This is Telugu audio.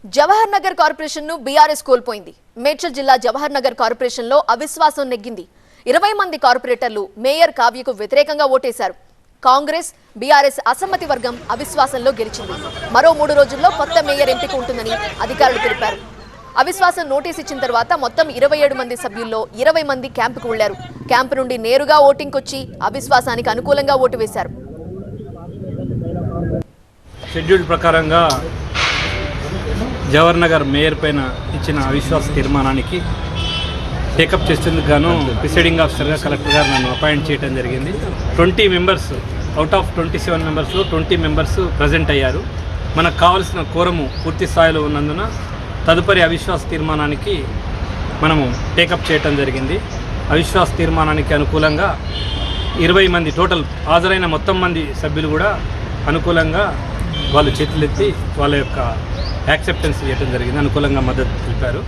జవహర్ నగర్ కార్పొరేషన్ ను బీఆర్ఎస్ కోల్పోయింది. మేడ్చల్ జిల్లా జవహర్ నగర్ కార్పొరేషన్ లో అవిశ్వాసం నెగ్గింది. 20 మంది కార్పొరేటర్లు మేయర్ కావ్యకు వ్యతిరేకంగా ఓటేశారు. కాంగ్రెస్ బీఆర్ఎస్ అసమ్మతి వర్గం అవిశ్వాసంలో గెలిచింది. మరో 3 రోజుల్లో కొత్త మేయర్ ఎంపిక ఉంటుందని అధికారులు తెలిపారు. అవిశ్వాసం నోటీస్ ఇచ్చిన తర్వాత మొత్తం 27 మంది సభ్యుల్లో 20 మంది క్యాంపుకు వెళ్లారు. క్యాంపు నుండి నేరుగా ఓటింగ్ వచ్చి అవిశ్వాసానికి అనుకూలంగా ఓటు వేశారు. షెడ్యూల్ ప్రకారంగా జవహర్ నగర్ మేయర్ పైన ఇచ్చిన అవిశ్వాస తీర్మానానికి టేకప్ చేసేందుకు గాను ప్రిసైడింగ్ ఆఫీసర్గా కలెక్టర్ గారు నన్ను అపాయింట్ చేయడం జరిగింది. 20 మెంబర్స్ అవుట్ ఆఫ్ 27 మెంబర్స్లో 20 మెంబర్స్ ప్రజెంట్ అయ్యారు. మనకు కావాల్సిన కోరము పూర్తి స్థాయిలో ఉన్నందున తదుపరి అవిశ్వాస తీర్మానానికి మనము టేకప్ చేయటం జరిగింది. అవిశ్వాస తీర్మానానికి అనుకూలంగా 20 మంది టోటల్ హాజరైన మొత్తం మంది సభ్యులు కూడా అనుకూలంగా వాళ్ళు చేతులెత్తి వాళ్ళ యొక్క యాక్సెప్టెన్స్ చేయడం జరిగింది. అనుకూలంగా మద్దతు తెలిపారు.